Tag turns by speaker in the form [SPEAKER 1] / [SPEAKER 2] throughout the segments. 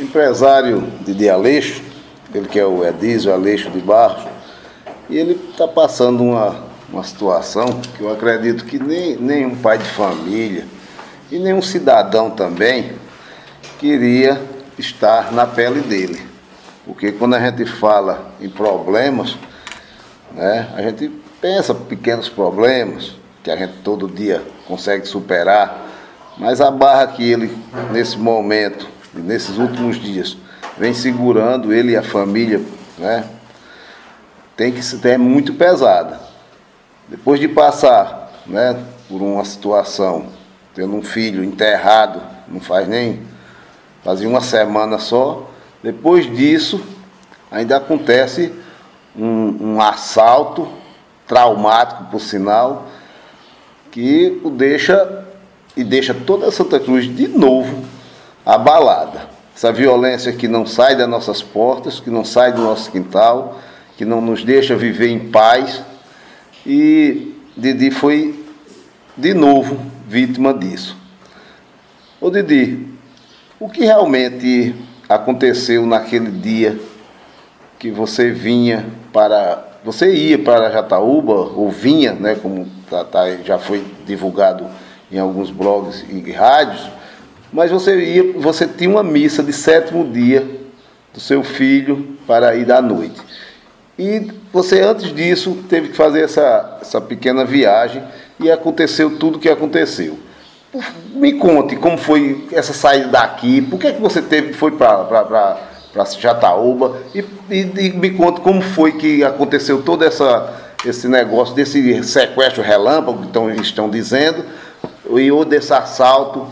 [SPEAKER 1] empresário de Aleixo, ele que é o Edísio Aleixo de Barros, e ele está passando uma situação que eu acredito que nenhum pai de família e nenhum cidadão também queria estar na pele dele. Porque quando a gente fala em problemas, né, a gente pensa pequenos problemas que a gente todo dia consegue superar, mas a barra que ele, nesse momento, nesses últimos dias, vem segurando ele e a família, né, é muito pesada. Depois de passar, né, por uma situação, tendo um filho enterrado, fazia uma semana só, depois disso ainda acontece um assalto traumático, por sinal, que deixa toda a Santa Cruz de novo abalada. Essa violência que não sai das nossas portas, que não sai do nosso quintal, que não nos deixa viver em paz. E Didi foi de novo vítima disso. Ô Didi, o que realmente aconteceu naquele dia que você ia para Jataúba, ou vinha, né, como já foi divulgado em alguns blogs e rádios, mas você tinha uma missa de 7º dia do seu filho para ir à noite. E você, antes disso, teve que fazer essa pequena viagem e aconteceu tudo o que aconteceu. Me conte como foi essa saída daqui, por que você foi para Jataúba e me conte como foi que aconteceu todo esse negócio, desse sequestro relâmpago que estão dizendo, ou desse assalto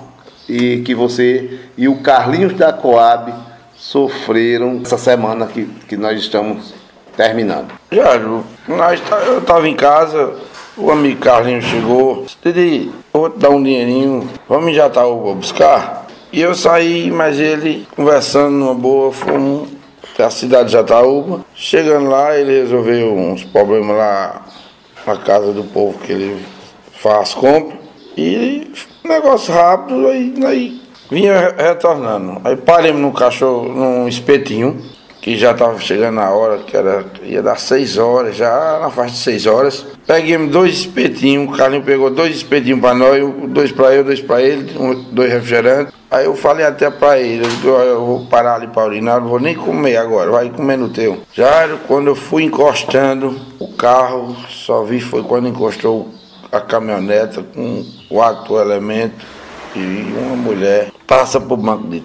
[SPEAKER 1] e que você e o Carlinhos da Coab sofreram essa semana que nós estamos terminando.
[SPEAKER 2] Jário, eu estava em casa, o amigo Carlinhos chegou, disse: vou te dar um dinheirinho, vamos em Jataúba buscar? E eu saí, mas ele, conversando numa boa, fomos para a cidade de Jataúba. Chegando lá, ele resolveu uns problemas lá na casa do povo que ele faz compra. E negócio rápido, aí vinha retornando. Aí paremos num espetinho, que já estava chegando a hora, ia dar 6 horas, já na faixa de 6 horas. Peguemos 2 espetinhos, o Carlinhos pegou 2 espetinhos para nós, 2 para eu, 2 para ele, 2 refrigerantes. Aí eu falei até para ele, eu vou parar ali para urinar, não vou nem comer agora, vai comer no teu. Já quando eu fui encostando o carro, só vi foi quando encostou a caminhoneta com 4 elementos e uma mulher. Passa por banco de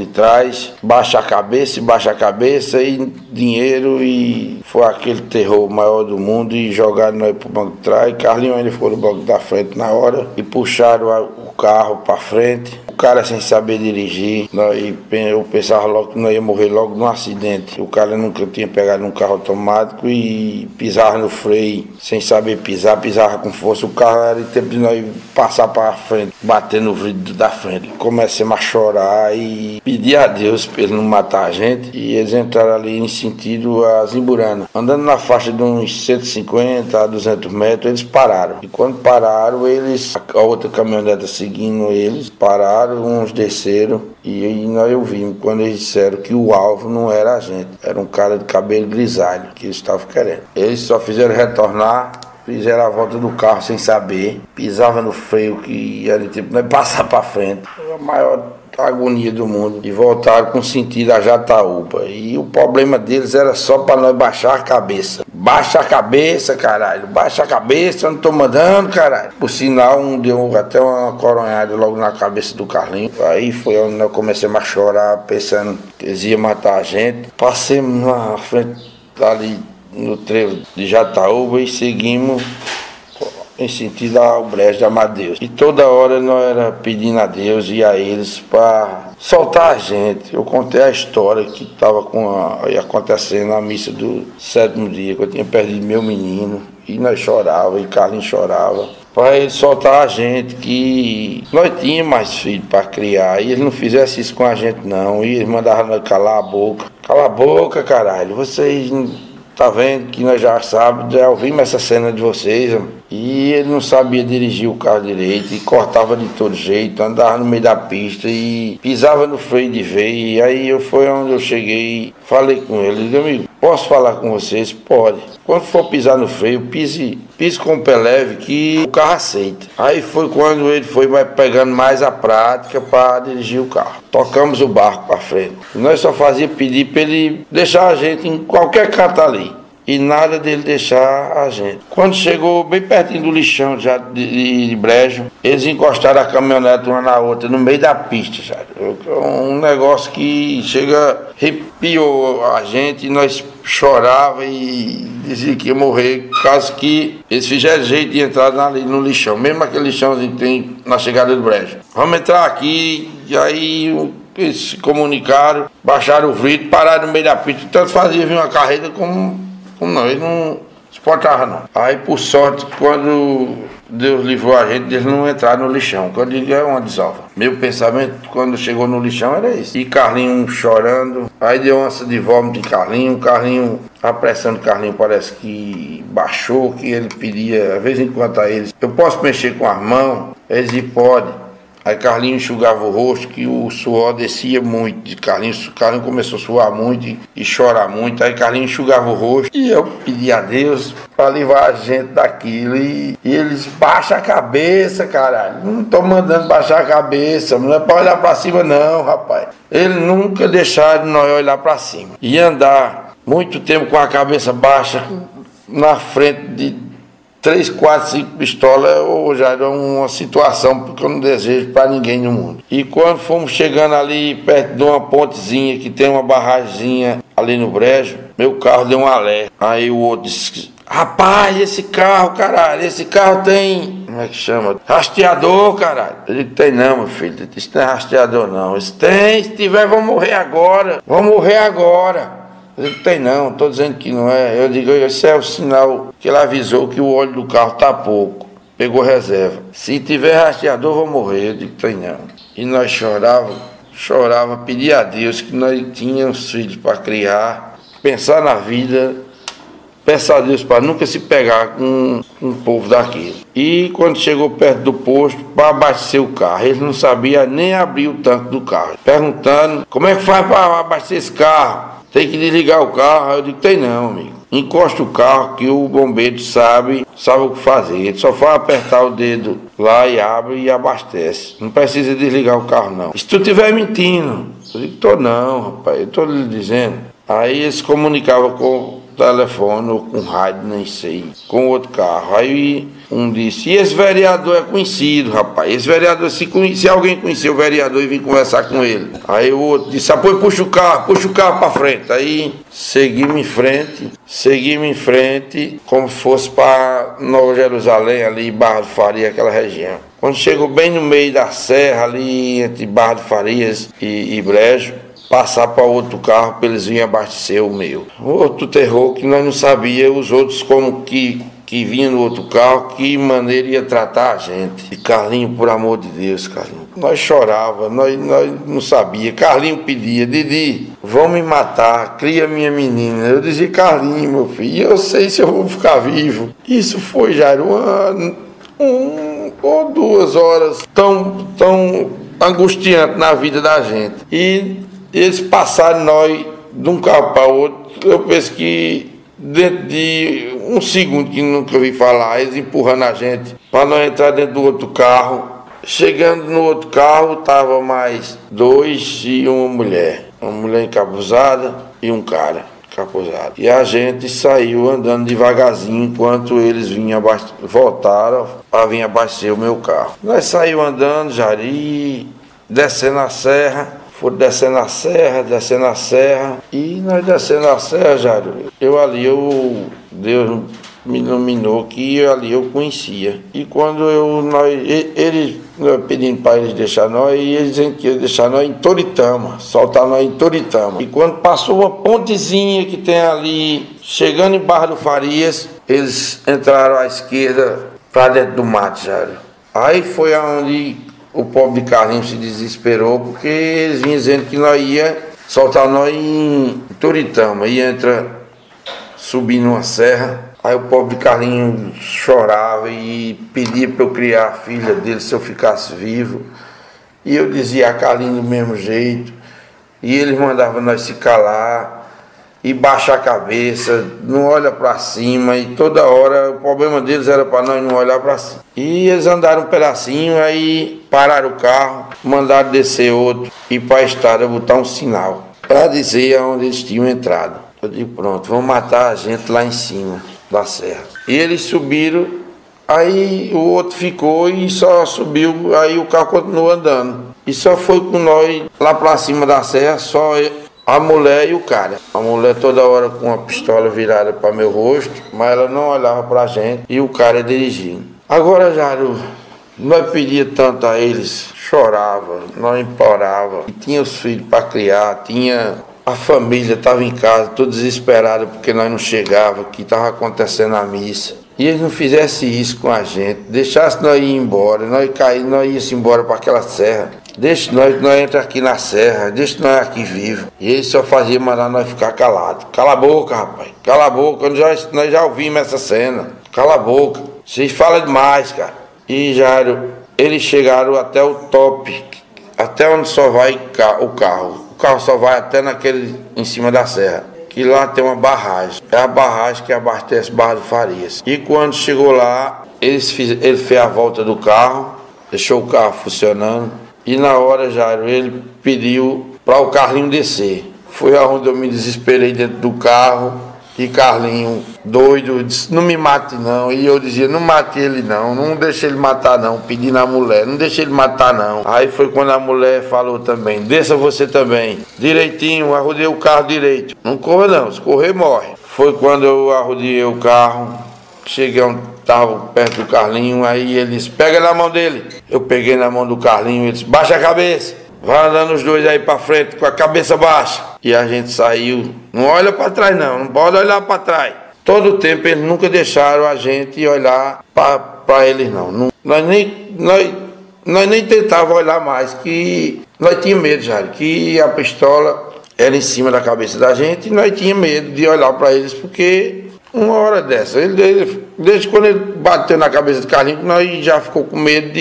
[SPEAKER 2] trás, baixa a cabeça e dinheiro, e foi aquele terror maior do mundo, e jogaram nós pro banco de trás. Carlinhos ainda foi no banco da frente na hora e puxaram o carro para frente. O cara sem saber dirigir, eu pensava logo que nós ia morrer logo num acidente. O cara nunca tinha pegado um carro automático e pisava no freio sem saber pisava com força. O carro era de tempo de nós passar para frente, bater no vidro da frente. Comecemos a chorar e pedir a Deus para ele não matar a gente. E eles entraram ali em sentido a Zimburana. Andando na faixa de uns 150 a 200 metros, eles pararam. E quando pararam, a outra caminhoneta seguindo eles, pararam, uns desceram. E aí nós ouvimos quando eles disseram que o alvo não era a gente, era um cara de cabelo grisalho que eles estavam querendo. Eles só fizeram retornar. Fizeram a volta do carro sem saber, pisava no freio que era tipo, não passar para frente. Foi a maior agonia do mundo. E voltaram com sentido a Jataúba. E o problema deles era só para nós baixar a cabeça. Baixa a cabeça, caralho. Baixa a cabeça, eu não tô mandando, caralho. Por sinal, deu até uma coronhada logo na cabeça do Carlinhos. Aí foi onde nós começamos a chorar, pensando que eles iam matar a gente. Passemos na frente ali no trevo de Jataúba e seguimos em sentido ao Brejo de Amadeus. E toda hora nós era pedindo a Deus e a eles para soltar a gente. Eu contei a história que estava acontecendo na missa do 7º dia, que eu tinha perdido meu menino, e nós chorava, e Carlinhos chorava, para ele soltar a gente, que nós tínhamos mais filhos para criar, e eles não fizessem isso com a gente não, e eles mandavam nós calar a boca. Cala a boca, caralho, vocês tá vendo que nós já sabemos, já ouvimos essa cena de vocês, e ele não sabia dirigir o carro direito, e cortava de todo jeito, andava no meio da pista e pisava no freio de vez. E aí foi onde eu cheguei, falei com ele, disse, amigo, posso falar com vocês? Pode. Quando for pisar no freio, pise com o pé leve que o carro aceita. Aí foi quando ele foi pegando mais a prática para dirigir o carro. Tocamos o barco para frente. Nós só fazia pedir para ele deixar a gente em qualquer canto ali. E nada dele deixar a gente. Quando chegou bem pertinho do lixão já de Brejo, eles encostaram a caminhonete uma na outra, no meio da pista, já. Um negócio que arrepiou a gente, e nós chorava e dizia que ia morrer, caso que eles fizeram jeito de entrar ali no lixão, mesmo aquele lixãozinho que tem na chegada do Brejo. Vamos entrar aqui, e aí eles se comunicaram, baixaram o vidro, pararam no meio da pista, tanto fazia vir uma carreta como não, ele não suportava não. Aí por sorte, quando Deus livrou a gente, eles não entraram no lixão. Quando eu digo é uma desova. Meu pensamento quando chegou no lixão era isso. E Carlinho chorando, aí deu ânsia de vômito em Carlinho, a pressão de Carlinho parece que baixou, que ele pedia, às vezes em quando a eles, eu posso mexer com as mãos? Eles diziam, pode. Aí Carlinho enxugava o rosto, que o suor descia muito de Carlinho começou a suar muito e chorar muito. Aí Carlinho enxugava o rosto e eu pedi a Deus para livrar a gente daquilo. E eles baixam a cabeça, caralho. Não tô mandando baixar a cabeça, não é para olhar para cima não, rapaz. Eles nunca deixaram nós olhar para cima. E andar muito tempo com a cabeça baixa na frente de 3, 4, 5 pistolas já era uma situação que eu não desejo para ninguém no mundo. E quando fomos chegando ali perto de uma pontezinha que tem uma barragemzinha ali no Brejo, meu carro deu um alerta. Aí o outro disse, rapaz, esse carro, caralho, esse carro tem, como é que chama? Rastreador, caralho. Eu digo, tem não, meu filho, isso não é rastreador não. Isso tem, se tiver, vamos morrer agora. Eu digo, tem não, estou dizendo que não é. Eu digo, esse é o sinal que ele avisou que o óleo do carro está pouco. Pegou reserva. Se tiver rastreador, vou morrer. Eu digo, tem não. E nós chorava, pedia a Deus que nós tínhamos filhos para criar, pensar na vida, peça a Deus para nunca se pegar com um povo daquele. E quando chegou perto do posto, para abastecer o carro, ele não sabia nem abrir o tanque do carro. Perguntando, como é que faz para abastecer esse carro? Tem que desligar o carro. Eu digo, tem não, amigo. Encosta o carro que o bombeiro sabe o que fazer. Ele só vai apertar o dedo lá e abre e abastece. Não precisa desligar o carro, não. Se tu estiver mentindo, eu digo, tô não, rapaz, eu tô lhe dizendo. Aí ele se comunicava com o telefone ou com rádio, nem sei, com outro carro. Aí um disse, e esse vereador é conhecido, rapaz. Esse vereador, se alguém conhecer o vereador e vir conversar com ele. Aí o outro disse, apoio, puxa o carro pra frente. Aí seguimos em frente, como se fosse para Nova Jerusalém, ali, Barra do Faria, aquela região. Quando chegou bem no meio da serra, ali entre Barra do Farias e Brejo, passar para outro carro para eles virem abastecer o meu. Outro terror que nós não sabíamos, os outros como que vinham no outro carro, que maneira ia tratar a gente. E Carlinho, por amor de Deus, Carlinho. Nós chorava, nós não sabia. Carlinho pedia, Didi, vão me matar, cria minha menina. Eu dizia, Carlinho, meu filho, eu sei se eu vou ficar vivo. Isso foi já uma ou 2 horas tão angustiante na vida da gente. E eles passaram nós de um carro para outro, eu penso que dentro de um segundo, que nunca vi falar, eles empurrando a gente para nós entrar dentro do outro carro. Chegando no outro carro, estava mais 2 e uma mulher encapuzada e um cara encapuzado. E a gente saiu andando devagarzinho enquanto eles voltaram para vir abastecer o meu carro. Nós saímos andando, Jari, descendo a serra. Foram descendo a serra, e nós descendo a serra, Deus me iluminou que eu conhecia. E quando eles pedindo para eles deixar nós, e eles dizendo que iam deixar nós em Toritama, soltar nós em Toritama. E quando passou uma pontezinha que tem ali, chegando em Barra do Farias, eles entraram à esquerda para dentro do mato, Jário. Aí foi aonde o pobre de Carlinhos se desesperou, porque eles vinham dizendo que nós ia soltar nós em Toritama, ia entrar subindo uma serra. Aí o pobre Carlinho chorava e pedia para eu criar a filha dele se eu ficasse vivo. E eu dizia a Carlinho do mesmo jeito. E eles mandavam nós se calar e baixar a cabeça, não olha para cima. E toda hora o problema deles era para nós não olhar para cima. E eles andaram um pedacinho, aí pararam o carro, mandaram descer outro e para a estrada botar um sinal para dizer aonde eles tinham entrado. Eu digo, pronto, vão matar a gente lá em cima da serra. E eles subiram, aí o outro ficou e só subiu, aí o carro continuou andando. E só foi com nós lá pra cima da serra, só a mulher e o cara. A mulher toda hora com a pistola virada para meu rosto, mas ela não olhava pra gente, e o cara dirigindo. Agora, Jairo, nós pedia tanto a eles, chorava, nós implorava, e tinha os filhos para criar, tinha... A família estava em casa, toda desesperada porque nós não chegávamos, que estava acontecendo a missa. E eles não fizessem isso com a gente, deixassem nós ir embora, nós íamos embora para aquela serra. Deixa nós entra aqui na serra, deixa nós aqui vivos. E eles só faziam mandar nós ficar calados. Cala a boca, rapaz, cala a boca, nós já ouvimos essa cena. Cala a boca, vocês falam demais, cara. E Jairo, eles chegaram até o top, até onde só vai o carro. O carro só vai até naquele em cima da serra, que lá tem uma barragem. É a barragem que abastece Barra do Farias. E quando chegou lá, ele fez a volta do carro, deixou o carro funcionando. E na hora, Jairo, ele pediu para o Carlinho descer. Foi aonde eu me desesperei dentro do carro. E Carlinho, doido, disse, não me mate não. E eu dizia, não mate ele não, não deixe ele matar não, pedindo à mulher, não deixe ele matar não. Aí foi quando a mulher falou também, desça você também, direitinho, arrudei o carro direito. Não corra não, se correr morre. Foi quando eu arrudei o carro, cheguei onde estava perto do Carlinho, aí ele disse, pega na mão dele. Eu peguei na mão do Carlinho, ele disse, baixa a cabeça. Vai andando os dois aí pra frente com a cabeça baixa. E a gente saiu. Não olha pra trás não pode olhar pra trás. Todo o tempo eles nunca deixaram a gente olhar pra eles não. Nós nem tentávamos olhar mais, que nós tínhamos medo já, que a pistola era em cima da cabeça da gente e nós tínhamos medo de olhar pra eles, porque uma hora dessa, desde quando ele bateu na cabeça do Carlinhos, nós já ficou com medo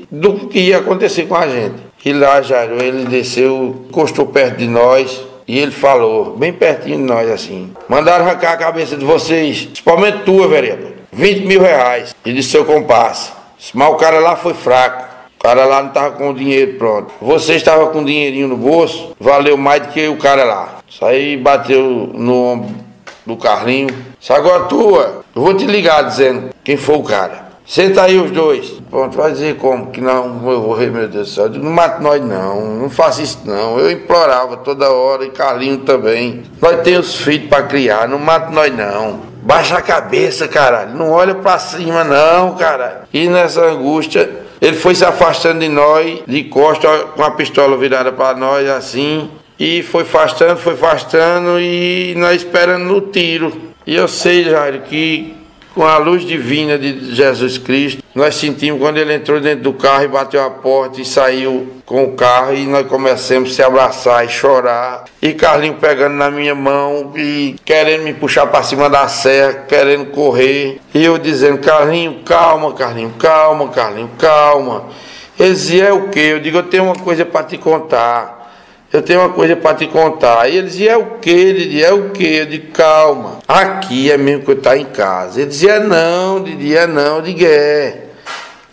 [SPEAKER 2] do que ia acontecer com a gente. E lá, Jairo, ele desceu, encostou perto de nós e ele falou, bem pertinho de nós assim, mandaram arrancar a cabeça de vocês, principalmente tua, vereador, 20 mil reais, e de seu compasso. Mas o cara lá foi fraco, o cara lá não estava com o dinheiro pronto. Você estava com o dinheirinho no bolso, valeu mais do que o cara lá. Isso aí bateu no ombro do Carlinho. Se agora tua, eu vou te ligar dizendo quem foi o cara. Senta aí os dois. Pronto, vai dizer como que não, eu vou rir, meu Deus do céu. Eu digo, não mate nós não faça isso não. Eu implorava toda hora, e Carlinho também. Nós temos filhos para criar, não mate nós não. Baixa a cabeça, caralho. Não olha para cima não, caralho. E nessa angústia, ele foi se afastando de nós, de costa, com a pistola virada para nós assim. E foi afastando e nós esperando no tiro. E eu sei, Jair, que com a luz divina de Jesus Cristo, nós sentimos quando ele entrou dentro do carro e bateu a porta e saiu com o carro, e nós começamos a se abraçar e chorar. E Carlinho pegando na minha mão e querendo me puxar para cima da serra, querendo correr. E eu dizendo, Carlinho, calma, Carlinho, calma, Carlinho, calma. Ele dizia, é o quê? Eu digo, eu tenho uma coisa para te contar. Eu tenho uma coisa para te contar. E ele dizia, é o quê? Ele dizia, é o quê? Eu digo, calma, aqui é mesmo que eu estou em casa. Ele dizia, não, Didi, é não. Eu digo, é,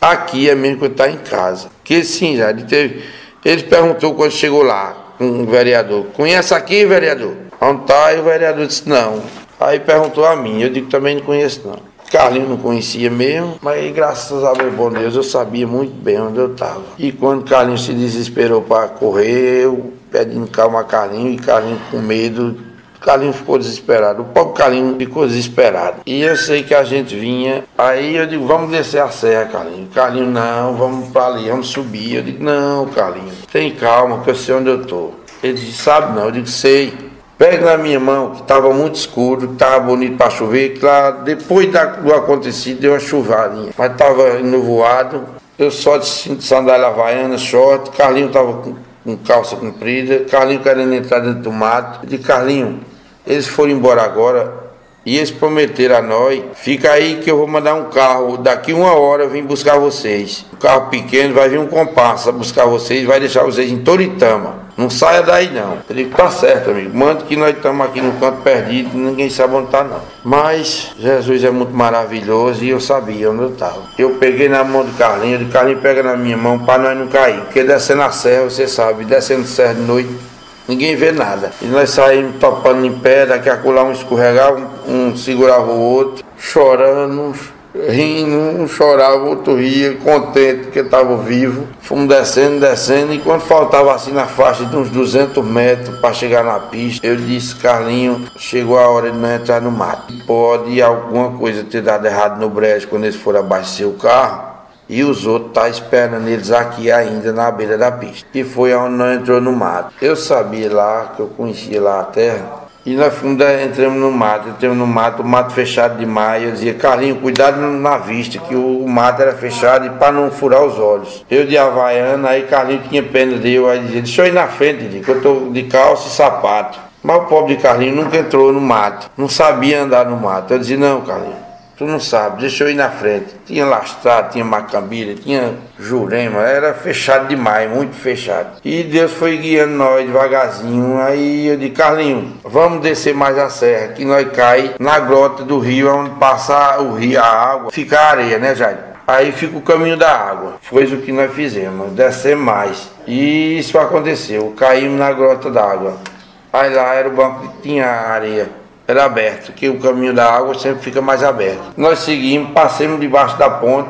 [SPEAKER 2] aqui é mesmo que eu estou em casa. Que sim, já, ele perguntou quando chegou lá, com o vereador, conhece aqui, vereador? Onde está? E o vereador disse, não. Aí perguntou a mim, eu digo, também não conheço não. Carlinhos não conhecia mesmo, mas graças a meu bom Deus eu sabia muito bem onde eu estava. E quando Carlinhos se desesperou para correr, eu pedindo calma a Carlinhos, e Carlinhos com medo, Carlinhos ficou desesperado. O pobre Carlinhos ficou desesperado. E eu sei que a gente vinha, aí eu digo, vamos descer a serra, Carlinhos. Carlinhos, não, vamos para ali, vamos subir. Eu digo, não, Carlinhos, tem calma, que eu sei onde eu estou. Ele disse, sabe não? Eu digo, sei. Pega na minha mão, que estava muito escuro, que estava bonito para chover, que lá, depois do acontecido, deu uma chuvadinha. Mas estava enovoado, eu só de sandália havaiana, short, Carlinhos estava com calça comprida, Carlinhos querendo entrar dentro do mato. Eu disse, Carlinhos, eles foram embora agora, E eles prometeram a nós, fica aí que eu vou mandar um carro, daqui 1 hora eu vim buscar vocês. Um carro pequeno, vai vir um comparsa buscar vocês, vai deixar vocês em Toritama. Não saia daí não. Eu digo, tá certo, amigo. Manda que nós estamos aqui no canto perdido, ninguém sabe onde tá não. Mas Jesus é muito maravilhoso e eu sabia onde eu estava. Eu peguei na mão do Carlinhos, o Carlinhos pega na minha mão para nós não cair. Porque descendo a serra, você sabe, descendo a serra de noite, ninguém vê nada. E nós saímos topando em pé, daqui a pouco lá um escorregava, um segurava o outro, chorando, rindo, um chorava, o outro ria, contente que estava vivo. Fomos descendo, e quando faltava assim na faixa de uns 200 metros para chegar na pista, eu disse, Carlinhos, chegou a hora de nós entrar no mato. Pode alguma coisa ter dado errado no brejo quando eles foram abastecer o carro, e os outros tá esperando eles aqui ainda na beira da pista. E foi onde nós entrou no mato. Eu sabia lá, que eu conhecia lá a terra, e nós entramos no mato, o mato fechado demais. Eu dizia, Carlinhos, cuidado na vista, que o mato era fechado e para não furar os olhos. Eu de Havaiana, aí Carlinhos tinha pena de eu, aí dizia, deixa eu ir na frente, que eu tô de calça e sapato. Mas o pobre de Carlinhos nunca entrou no mato, não sabia andar no mato. Eu dizia, não, Carlinhos, tu não sabe, deixa eu ir na frente. Tinha lastrado, tinha macambira, tinha jurema, era fechado demais, muito fechado. E Deus foi guiando nós devagarzinho. Aí eu disse, Carlinhos, vamos descer mais a serra, que nós cai na grota do rio, onde passa o rio, a água, fica a areia, né, Jair? Aí fica o caminho da água. Foi o que nós fizemos, descer mais. E isso aconteceu, caímos na grota d'água. Aí lá era o banco que tinha areia. Era aberto, que o caminho da água sempre fica mais aberto. Nós seguimos, passamos debaixo da ponte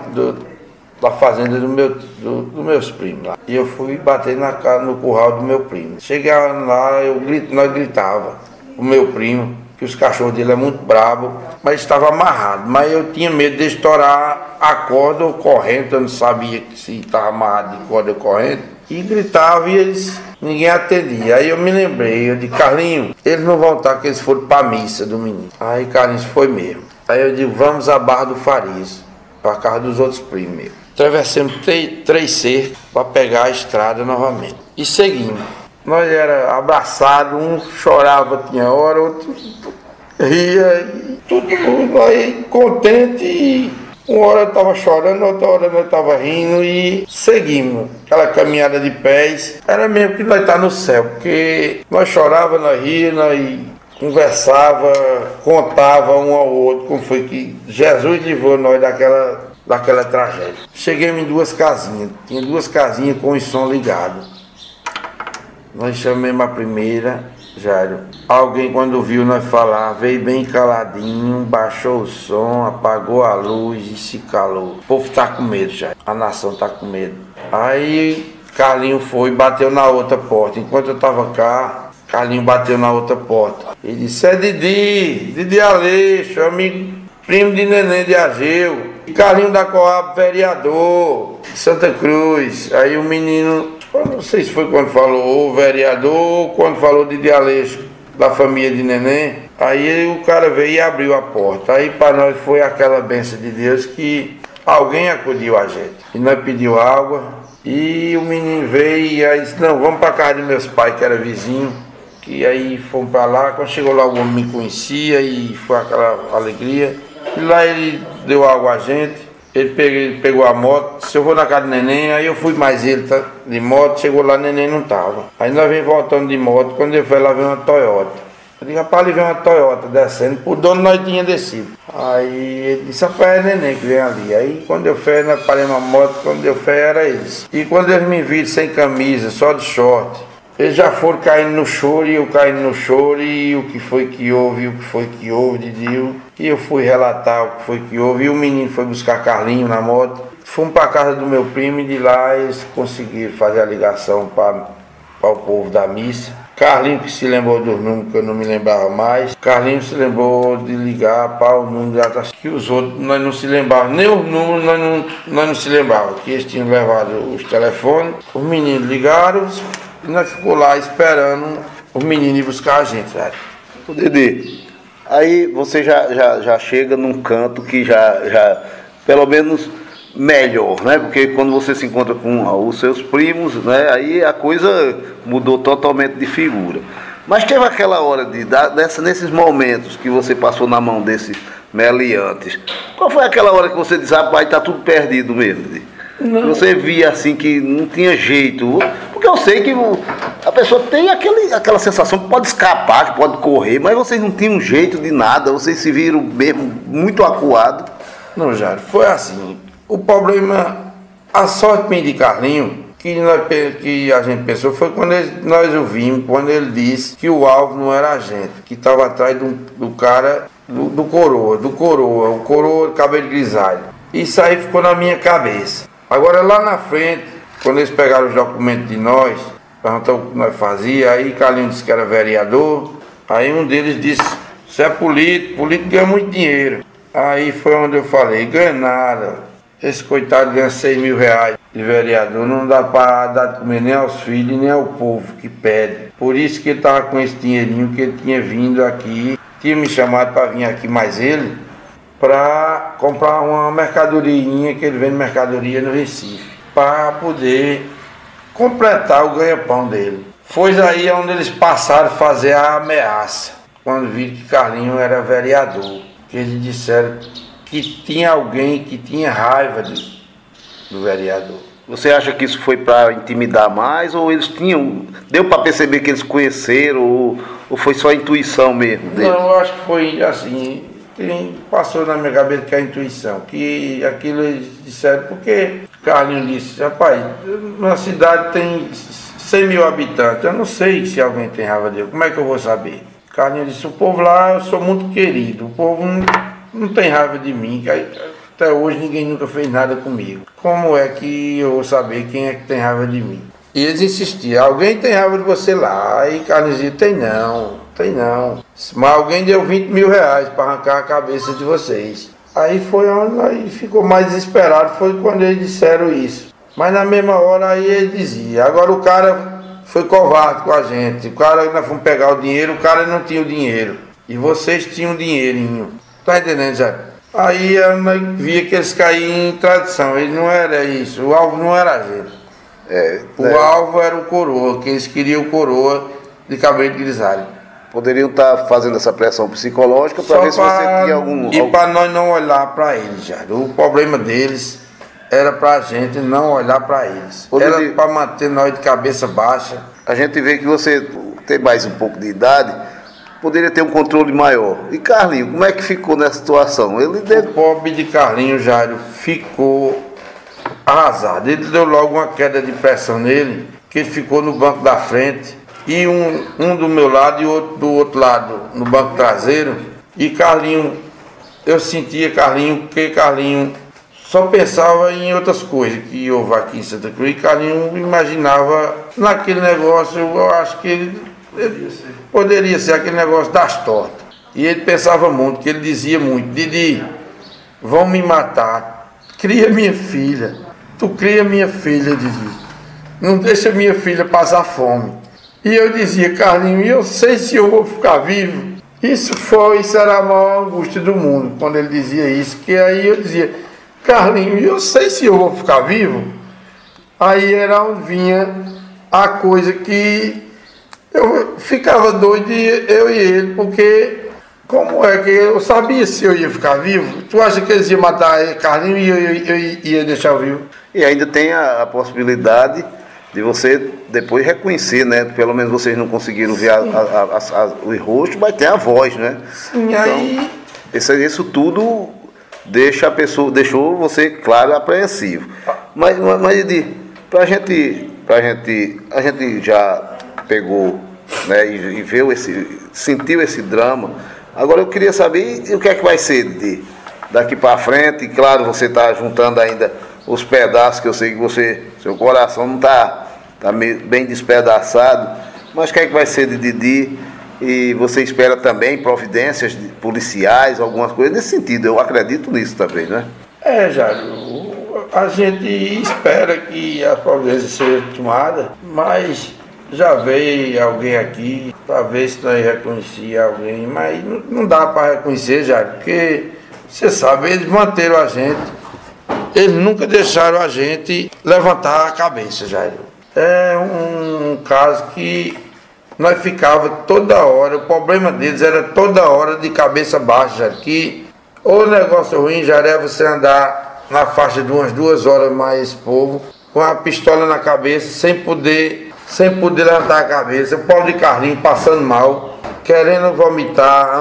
[SPEAKER 2] da fazenda dos meus primos lá. E eu fui bater no curral do meu primo. Cheguei lá, nós gritava, o meu primo, que os cachorros dele é muito brabo, mas estava amarrado. Mas eu tinha medo de estourar a corda ou corrente, eu não sabia se estava amarrado de corda ou corrente. E gritava e ninguém atendia. Aí eu me lembrei, eu disse, Carlinhos, eles não vão estar, que eles foram para a missa do menino. Aí Carlinhos foi mesmo. Aí eu digo, vamos à Barra do Farias, para a casa dos outros primos meus. Atravessamos 3 cercos para pegar a estrada novamente. E seguimos. Nós era abraçados, um chorava, tinha hora, outro ria, e todo mundo aí contente. E uma hora eu estava chorando, outra hora nós estava rindo e seguimos. Aquela caminhada de pés, era mesmo que nós estávamos no céu, porque nós chorava, nós ria, nós conversava, contava um ao outro como foi que Jesus livrou nós daquela tragédia. Cheguemos em 2 casinhas, tinha 2 casinhas com o som ligado. Nós chamamos a primeira, Jairo. Alguém quando viu nós falar, veio bem caladinho, baixou o som, apagou a luz e se calou. O povo tá com medo, Jairo. A nação tá com medo. Aí Carlinhos foi e bateu na outra porta. Enquanto eu tava cá, Carlinhos bateu na outra porta. Ele disse, é Didi Aleixo, amigo, primo de Neném de Ageu. Carlinhos da Coab, vereador de Santa Cruz. Aí o menino, eu não sei se foi quando falou o vereador ou quando falou de Aleixo, da família de Neném. Aí o cara veio e abriu a porta. Aí para nós foi aquela bênção de Deus que alguém acudiu a gente. E nós pedimos água e o menino veio e aí disse, não, vamos para casa de meus pais, que era vizinho. Que aí fomos para lá, quando chegou lá o homem me conhecia e foi aquela alegria. E lá ele deu água a gente. Ele pegou a moto, se eu vou na casa do Neném, aí eu fui mais ele de moto, chegou lá, Neném não tava. Aí nós vem voltando de moto, quando ele foi lá, veio uma Toyota. Eu disse, rapaz, ali vem uma Toyota descendo, o dono nós tinha descido. Aí ele disse, rapaz, é Neném que vem ali. Aí quando eu fui, nós paramos a moto, quando eu fui, era eles. E quando eles me viram sem camisa, só de short, eles já foram caindo no choro, e eu caindo no choro, e o que foi que houve, Didi. E eu fui relatar o que foi que houve, e o menino foi buscar Carlinhos na moto. Fomos para a casa do meu primo, e de lá eles conseguiram fazer a ligação para o povo da missa. Carlinhos que se lembrou dos números que eu não me lembrava mais. Carlinhos se lembrou de ligar para o número da taxa, que os outros nós não se lembrávamos, nem os números nós não se lembrávamos, que eles tinham levado os telefones. Os meninos ligaram e nós ficamos lá esperando os meninos ir buscar a gente, velho.
[SPEAKER 1] Ô Didi, aí você já chega num canto que já pelo menos melhor, né? Porque quando você se encontra com os seus primos, né? Aí a coisa mudou totalmente de figura. Mas teve aquela hora nesses momentos que você passou na mão desses meliantes. Qual foi aquela hora que você disse, rapaz, tá tudo perdido mesmo? Que você via assim que não tinha jeito. Porque eu sei que a pessoa tem aquela sensação que pode escapar, que pode correr, mas vocês não tinham jeito de nada, vocês se viram mesmo muito acuados.
[SPEAKER 2] Não, Jairo, foi assim. O problema, a sorte minha de Carlinho, que a gente pensou, foi quando nós ouvimos, quando ele disse que o alvo não era a gente, que estava atrás do cara, do coroa, o coroa de cabelo grisalho. Isso aí ficou na minha cabeça. Agora lá na frente, quando eles pegaram os documentos de nós, perguntaram o que nós fazíamos, aí Carlinho disse que era vereador, aí um deles disse, você é político ganha muito dinheiro. Aí foi onde eu falei, ganha nada, esse coitado ganha 6 mil reais de vereador, não dá para dar de comer nem aos filhos, nem ao povo que pede. Por isso que ele estava com esse dinheirinho que ele tinha vindo aqui, tinha me chamado para vir aqui mais ele, para comprar uma mercadoriazinha que ele vende mercadoria no Recife, para poder completar o ganha-pão dele. Foi aí onde eles passaram a fazer a ameaça, quando viram que Carlinho era vereador, que eles disseram que tinha alguém que tinha raiva do vereador.
[SPEAKER 1] Você acha que isso foi para intimidar mais, ou eles tinham, deu para perceber que eles conheceram, ou foi só intuição mesmo deles?
[SPEAKER 2] Não, eu acho que foi assim, passou na minha cabeça que a intuição, que aquilo eles disseram, porque Carlinhos disse, rapaz, na cidade tem 100 mil habitantes, eu não sei se alguém tem raiva dele, como é que eu vou saber? Carlinhos disse, o povo lá, eu sou muito querido, o povo não tem raiva de mim, até hoje ninguém nunca fez nada comigo. Como é que eu vou saber quem é que tem raiva de mim? E eles insistiam, alguém tem raiva de você lá? Aí Carlinhos dizia, tem não. Mas alguém deu 20 mil reais para arrancar a cabeça de vocês. Aí foi onde ficou mais desesperado, foi quando eles disseram isso. Mas na mesma hora aí ele dizia, agora o cara foi covarde com a gente. O cara, nós fomos pegar o dinheiro, o cara não tinha o dinheiro. E vocês tinham dinheirinho. Tá entendendo, já? Aí eu via que eles caíam em tradição, ele não era isso, o alvo não era a gente. O alvo era o coroa, que eles queriam o coroa de cabelo grisalho.
[SPEAKER 1] Poderiam estar fazendo essa pressão psicológica para ver se você tinha algum...
[SPEAKER 2] E para nós não olhar para eles, já. O problema deles era para a gente não olhar para eles. Era para manter nós de cabeça baixa.
[SPEAKER 1] A gente vê que você tem mais um pouco de idade, poderia ter um controle maior. E Carlinho, como é que ficou nessa situação?
[SPEAKER 2] O pobre de Carlinho, Jairo, ficou arrasado. Ele deu logo uma queda de pressão nele, que ele ficou no banco da frente, e um do meu lado e outro do outro lado, no banco traseiro. E Carlinho, eu sentia Carlinho, porque Carlinho só pensava em outras coisas que houve aqui em Santa Cruz. E Carlinho imaginava naquele negócio, eu acho que ele poderia ser aquele negócio das tortas. E ele pensava muito, que ele dizia muito, Didi, vão me matar, cria minha filha, tu cria minha filha, Didi, não deixa minha filha passar fome. E eu dizia, Carlinho, eu sei se eu vou ficar vivo. Isso era a maior angústia do mundo, quando ele dizia isso, que aí eu dizia, Carlinho, eu sei se eu vou ficar vivo. Aí era onde vinha a coisa que eu ficava doido, eu e ele, porque como é que eu sabia se eu ia ficar vivo? Tu acha que eles iam matar Carlinho e eu ia deixar vivo?
[SPEAKER 1] E ainda tem a possibilidade de você depois reconhecer, né? Pelo menos vocês não conseguiram ver o rosto, mas tem a voz, né?
[SPEAKER 2] Sim, então, aí...
[SPEAKER 1] Isso tudo deixou você, claro, apreensivo. Mas Didi, a gente já pegou, né, e sentiu esse drama. Agora eu queria saber o que é que vai ser daqui para frente. E claro, você está juntando ainda os pedaços, que eu sei que seu coração não está bem despedaçado, mas o que é que vai ser de Didi? E você espera também providências policiais, algumas coisas nesse sentido? Eu acredito nisso também, né?
[SPEAKER 2] Jairo, a gente espera que a providência seja tomada, mas já veio alguém aqui para ver se nós reconhecia alguém, mas não dá para reconhecer, Jairo, porque você sabe, eles manteram a gente, eles nunca deixaram a gente levantar a cabeça, Jairo. É um caso que nós ficava toda hora, o problema deles era toda hora de cabeça baixa, Jairo, que o negócio ruim já era você andar na faixa de umas 2 horas mais povo, com a pistola na cabeça, sem poder levantar a cabeça, o pobre de Carlinho passando mal, querendo vomitar,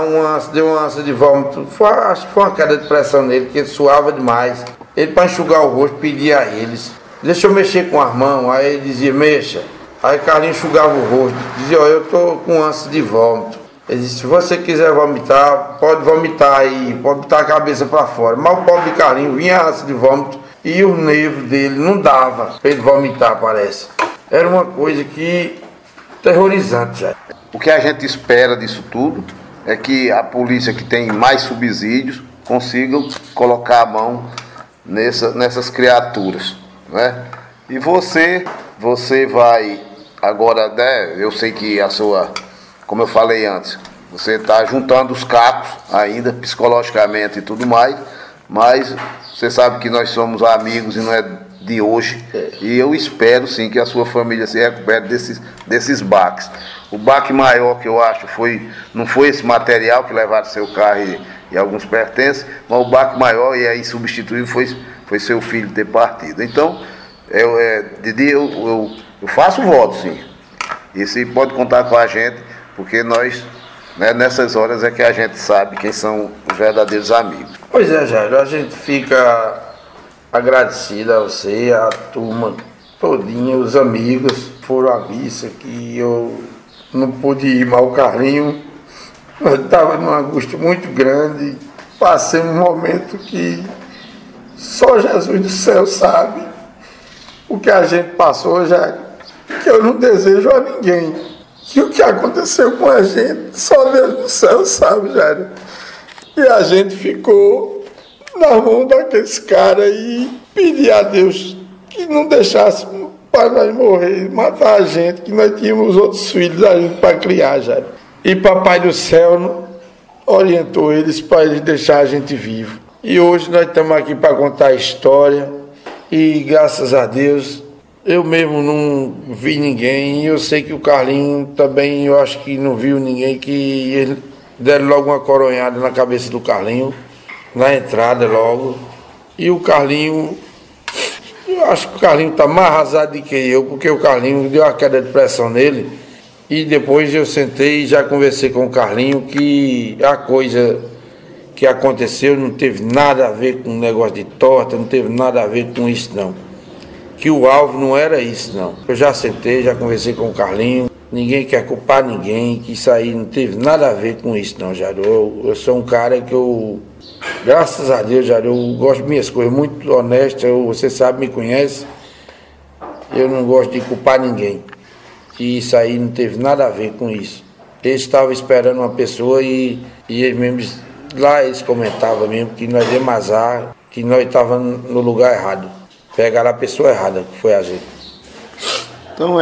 [SPEAKER 2] deu uma ânsia de vômito, acho que foi uma queda de pressão nele, que ele suava demais. Ele, para enxugar o rosto, pedia a eles, deixa eu mexer com as mãos, aí ele dizia, mexa. Aí Carlinho enxugava o rosto, dizia, ó, eu tô com ânsia de vômito. Ele disse, se você quiser vomitar, pode vomitar aí, pode botar a cabeça para fora. Mas o pobre de Carlinho vinha a ânsia de vômito e o nervo dele não dava para ele vomitar, parece. Era uma coisa que terrorizante já.
[SPEAKER 1] O que a gente espera disso tudo é que a polícia, que tem mais subsídios, consiga colocar a mão nessas criaturas, né? E você vai agora, né? Eu sei que como eu falei antes, você está juntando os cacos ainda, psicologicamente e tudo mais, mas você sabe que nós somos amigos e não é de hoje, e eu espero sim que a sua família se recupere desses baques. O baque maior que eu acho não foi esse material que levaram seu carro e alguns pertences, mas o baque maior e é insubstituível foi seu filho ter partido. Então, Didi, eu faço voto, sim. E você pode contar com a gente, porque nós, né, nessas horas é que a gente sabe quem são os verdadeiros amigos.
[SPEAKER 2] Pois é, Jairo, a gente fica agradecido a você, a turma todinha, os amigos. Foram à missa que eu não pude ir, mas o Carlinho estava numa angústia muito grande. Passei um momento que só Jesus do céu sabe o que a gente passou, já que eu não desejo a ninguém. E o que aconteceu com a gente, só Deus do céu sabe, Jairo. E a gente ficou na mão daqueles caras e pedir a Deus que não deixasse para nós morrer, matar a gente, que nós tínhamos os outros filhos da gente para criar, Jairo. E Papai do Céu orientou eles para eles deixar a gente vivo. E hoje nós estamos aqui para contar a história e graças a Deus eu mesmo não vi ninguém, e eu sei que o Carlinho também, eu acho que não viu ninguém, que ele deram logo uma coronhada na cabeça do Carlinho, na entrada logo. E o Carlinho, eu acho que o Carlinho está mais arrasado do que eu, porque o Carlinho deu uma queda de pressão nele, e depois eu sentei e já conversei com o Carlinho que a coisa que aconteceu não teve nada a ver com o negócio de torta, não teve nada a ver com isso não. Que o alvo não era isso não. Eu já sentei, já conversei com o Carlinho, ninguém quer culpar ninguém, que isso aí não teve nada a ver com isso não, Jairo. Eu sou um cara que graças a Deus, Jairo, eu gosto de minhas coisas, muito honesto, você sabe, me conhece, eu não gosto de culpar ninguém. E isso aí não teve nada a ver com isso. Eles estavam esperando uma pessoa e eles mesmos, lá eles comentavam mesmo que nós demos azar, que nós estávamos no lugar errado. Pegaram a pessoa errada, que foi a gente.
[SPEAKER 1] Então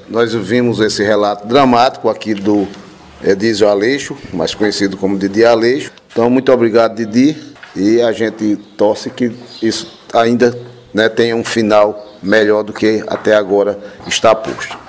[SPEAKER 1] nós vimos esse relato dramático aqui do Edísio Aleixo, mais conhecido como Didi Aleixo. Então, muito obrigado, Didi, e a gente torce que isso ainda, né, tenha um final melhor do que até agora está posto.